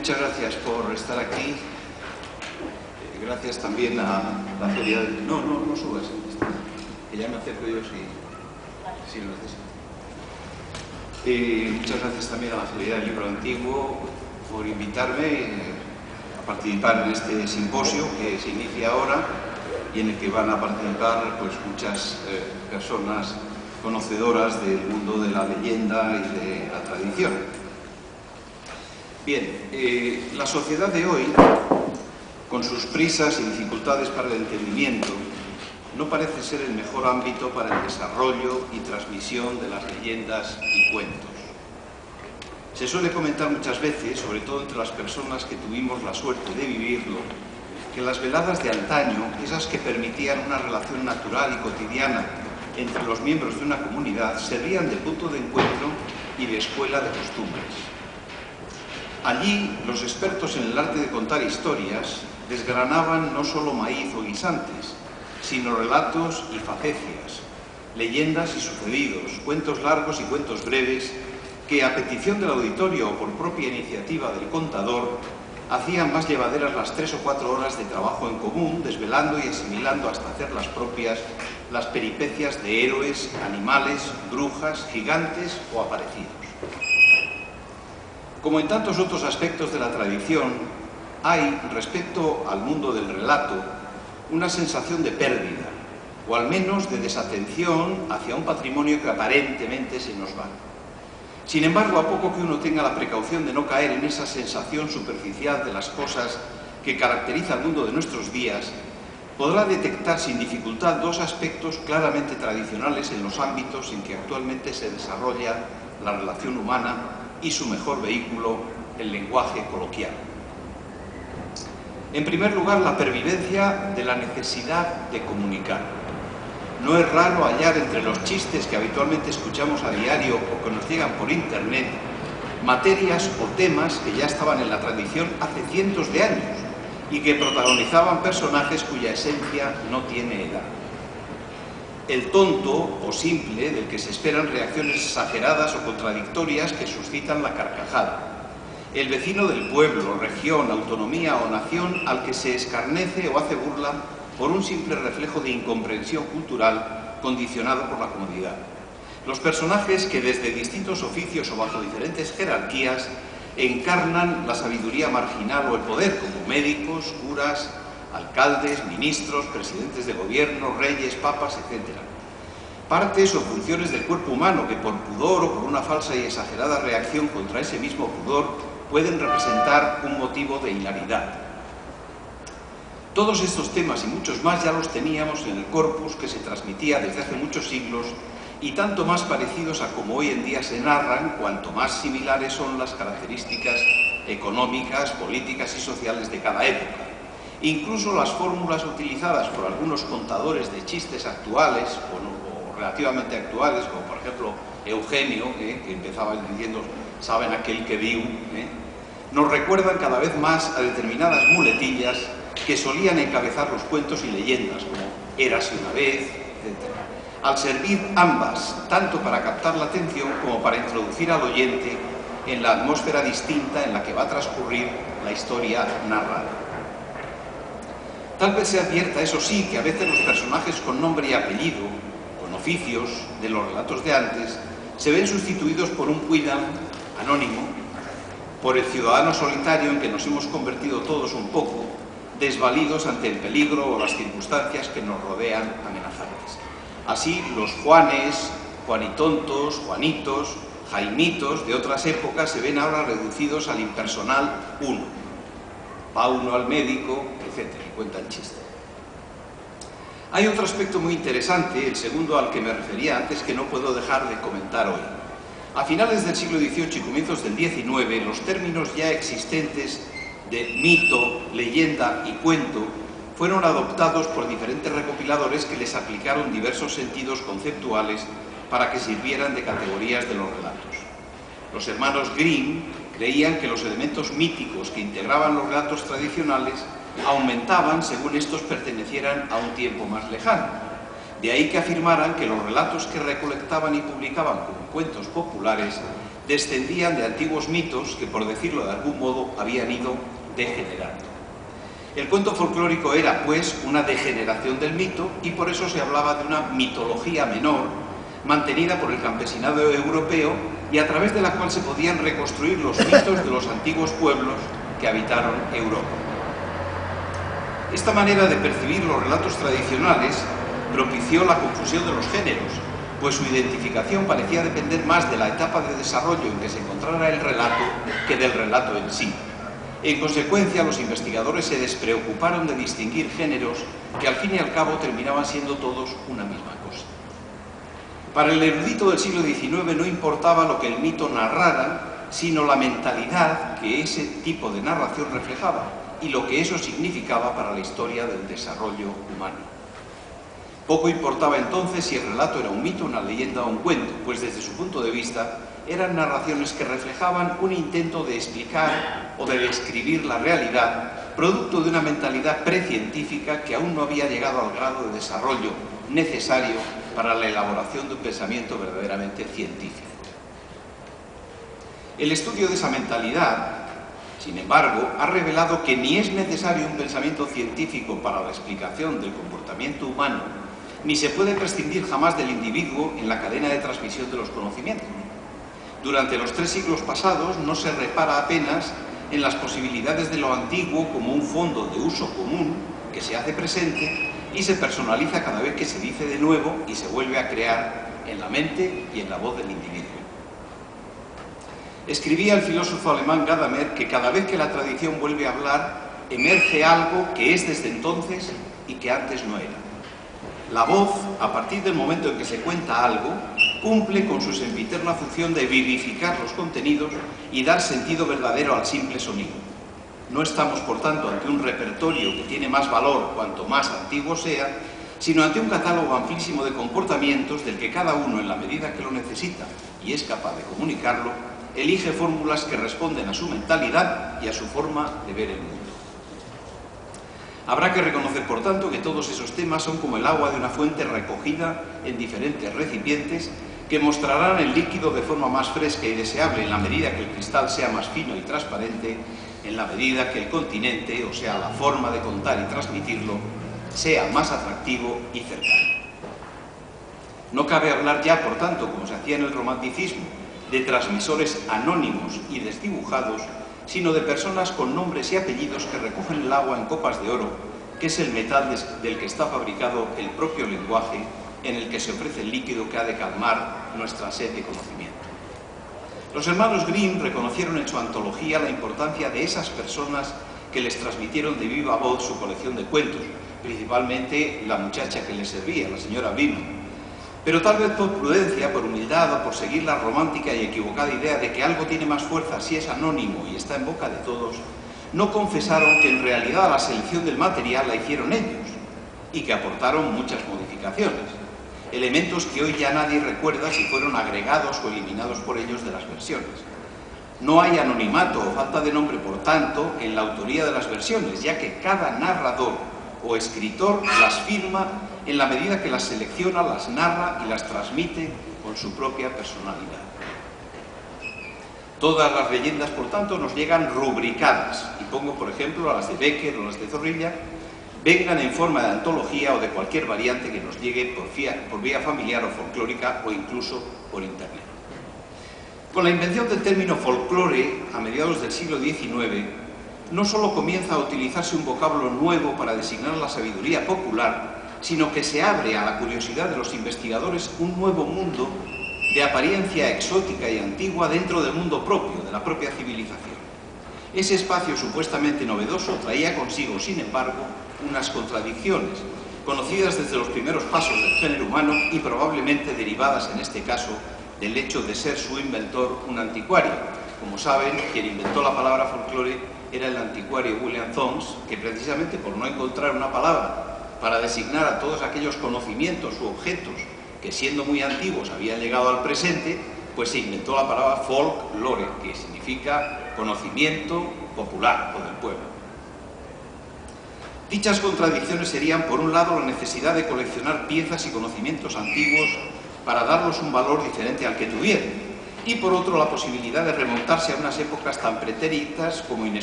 muchas gracias por estar aquí. Gracias también a la Feria del... No subas, que ya me acerco yo si lo necesito. Muchas gracias también a la Feria del Libro Antiguo por invitarme a participar en este simposio que se inicia ahora y en el que van a participar pues, muchas personas conocedoras del mundo de la leyenda y de la tradición. Bien, la sociedad de hoy, con sus prisas y dificultades para el entendimiento, no parece ser el mejor ámbito para el desarrollo y transmisión de las leyendas y cuentos. Se suele comentar muchas veces, sobre todo entre las personas que tuvimos la suerte de vivirlo, que las veladas de antaño, esas que permitían una relación natural y cotidiana entre los miembros de una comunidad, servían de punto de encuentro y de escuela de costumbres. Allí, los expertos en el arte de contar historias desgranaban no solo maíz o guisantes, sino relatos y facecias, leyendas y sucedidos, cuentos largos y cuentos breves, que a petición del auditorio o por propia iniciativa del contador, hacían más llevaderas las 3 o 4 horas de trabajo en común, desvelando y asimilando hasta hacer las propias las peripecias de héroes, animales, brujas, gigantes o aparecidos. Como en tantos otros aspectos de la tradición, hay, respecto al mundo del relato, una sensación de pérdida, o al menos de desatención hacia un patrimonio que aparentemente se nos va. Sin embargo, a poco que uno tenga la precaución de no caer en esa sensación superficial de las cosas que caracteriza al mundo de nuestros días, podrá detectar sin dificultad dos aspectos claramente tradicionales en los ámbitos en que actualmente se desarrolla la relación humana y su mejor vehículo, el lenguaje coloquial. En primer lugar, la pervivencia de la necesidad de comunicar. No es raro hallar entre los chistes que habitualmente escuchamos a diario o que nos llegan por internet materias o temas que ya estaban en la tradición hace cientos de años y que protagonizaban personajes cuya esencia no tiene edad. El tonto o simple, del que se esperan reacciones exageradas o contradictorias que suscitan la carcajada. El vecino del pueblo, región, autonomía o nación al que se escarnece o hace burla por un simple reflejo de incomprensión cultural condicionado por la comodidad. Los personajes que desde distintos oficios o bajo diferentes jerarquías encarnan la sabiduría marginal o el poder, como médicos, curas, alcaldes, ministros, presidentes de gobierno, reyes, papas, etc. Partes o funciones del cuerpo humano que por pudor o por una falsa y exagerada reacción contra ese mismo pudor pueden representar un motivo de hilaridad. Todos estos temas y muchos más ya los teníamos en el corpus que se transmitía desde hace muchos siglos y tanto más parecidos a como hoy en día se narran, cuanto más similares son las características económicas, políticas y sociales de cada época. Incluso las fórmulas utilizadas por algunos contadores de chistes actuales o relativamente actuales, como por ejemplo Eugenio, que empezaba diciendo «saben aquel que diu», nos recuerdan cada vez más a determinadas muletillas que solían encabezar los cuentos y leyendas, como «érase una vez», etc. Al servir ambas, tanto para captar la atención como para introducir al oyente en la atmósfera distinta en la que va a transcurrir la historia narrada. Tal vez se advierta, eso sí, que a veces los personajes con nombre y apellido, con oficios de los relatos de antes, se ven sustituidos por un cuidam anónimo, por el ciudadano solitario en que nos hemos convertido todos un poco, desvalidos ante el peligro o las circunstancias que nos rodean amenazantes. Así, los Juanes, Juanitontos, Juanitos, Jaimitos de otras épocas se ven ahora reducidos al impersonal uno. Va uno al médico, etc. y cuentan chistes. Hay otro aspecto muy interesante, el segundo al que me refería antes, que no puedo dejar de comentar hoy. A finales del siglo XVIII y comienzos del XIX, los términos ya existentes de mito, leyenda y cuento fueron adoptados por diferentes recopiladores que les aplicaron diversos sentidos conceptuales para que sirvieran de categorías de los relatos. Los hermanos Grimm creían que los elementos míticos que integraban los relatos tradicionales aumentaban según estos pertenecieran a un tiempo más lejano. De ahí que afirmaran que los relatos que recolectaban y publicaban como cuentos populares descendían de antiguos mitos que, por decirlo de algún modo, habían ido degenerando. El cuento folclórico era, pues, una degeneración del mito y por eso se hablaba de una mitología menor, mantenida por el campesinado europeo y a través de la cual se podían reconstruir los mitos de los antiguos pueblos que habitaron Europa. Esta manera de percibir los relatos tradicionales propició la confusión de los géneros, pues su identificación parecía depender más de la etapa de desarrollo en que se encontrara el relato que del relato en sí. En consecuencia, los investigadores se despreocuparon de distinguir géneros que al fin y al cabo terminaban siendo todos una misma cosa. Para el erudito del siglo XIX no importaba lo que el mito narrara, sino la mentalidad que ese tipo de narración reflejaba y lo que eso significaba para la historia del desarrollo humano. Poco importaba entonces si el relato era un mito, una leyenda o un cuento, pues desde su punto de vista eran narraciones que reflejaban un intento de explicar o de describir la realidad, producto de una mentalidad precientífica que aún no había llegado al grado de desarrollo necesario para la elaboración de un pensamiento verdaderamente científico. El estudio de esa mentalidad, sin embargo, ha revelado que ni es necesario un pensamiento científico para la explicación del comportamiento humano, ni se puede prescindir jamás del individuo en la cadena de transmisión de los conocimientos. Durante los 3 siglos pasados no se repara apenas en las posibilidades de lo antiguo como un fondo de uso común que se hace presente y se personaliza cada vez que se dice de nuevo y se vuelve a crear en la mente y en la voz del individuo. Escribía el filósofo alemán Gadamer que cada vez que la tradición vuelve a hablar, emerge algo que es desde entonces y que antes no era. La voz, a partir del momento en que se cuenta algo, cumple con su sempiterna función de vivificar los contenidos y dar sentido verdadero al simple sonido. No estamos, por tanto, ante un repertorio que tiene más valor cuanto más antiguo sea, sino ante un catálogo amplísimo de comportamientos del que cada uno, en la medida que lo necesita y es capaz de comunicarlo, elige fórmulas que responden a su mentalidad y a su forma de ver el mundo. Habrá que reconocer, por tanto, que todos esos temas son como el agua de una fuente recogida en diferentes recipientes que mostrarán el líquido de forma más fresca y deseable en la medida que el cristal sea más fino y transparente, en la medida que el continente, o sea, la forma de contar y transmitirlo, sea más atractivo y cercano. No cabe hablar ya, por tanto, como se hacía en el romanticismo, de transmisores anónimos y desdibujados, sino de personas con nombres y apellidos que recogen el agua en copas de oro, que es el metal del que está fabricado el propio lenguaje en el que se ofrece el líquido que ha de calmar nuestra sed de conocimiento. Los hermanos Grimm reconocieron en su antología la importancia de esas personas que les transmitieron de viva voz su colección de cuentos, principalmente la muchacha que les servía, la señora Grimm. Pero tal vez por prudencia, por humildad o por seguir la romántica y equivocada idea de que algo tiene más fuerza si es anónimo y está en boca de todos, no confesaron que en realidad la selección del material la hicieron ellos y que aportaron muchas modificaciones, elementos que hoy ya nadie recuerda si fueron agregados o eliminados por ellos de las versiones. No hay anonimato o falta de nombre, por tanto, en la autoría de las versiones, ya que cada narrador o escritor las firma en la medida que las selecciona, las narra y las transmite con su propia personalidad. Todas las leyendas, por tanto, nos llegan rubricadas, y pongo por ejemplo a las de Becker o las de Zorrilla, vengan en forma de antología o de cualquier variante que nos llegue por vía familiar o folclórica o incluso por internet. Con la invención del término folclore a mediados del siglo XIX, no solo comienza a utilizarse un vocablo nuevo para designar la sabiduría popular, sino que se abre a la curiosidad de los investigadores un nuevo mundo de apariencia exótica y antigua dentro del mundo propio, de la propia civilización. Ese espacio supuestamente novedoso traía consigo, sin embargo, unas contradicciones, conocidas desde los primeros pasos del género humano y probablemente derivadas en este caso del hecho de ser su inventor un anticuario. Como saben, quien inventó la palabra folclore era el anticuario William Thoms, que precisamente por no encontrar una palabra para designar a todos aquellos conocimientos u objetos que siendo muy antiguos habían llegado al presente, pues se inventó la palabra folklore, que significa conocimiento popular o del pueblo. Dichas contradicciones serían, por un lado, la necesidad de coleccionar piezas y conocimientos antiguos para darlos un valor diferente al que tuvieran, y por otro la posibilidad de remontarse a unas épocas tan pretéritas como inexplicables.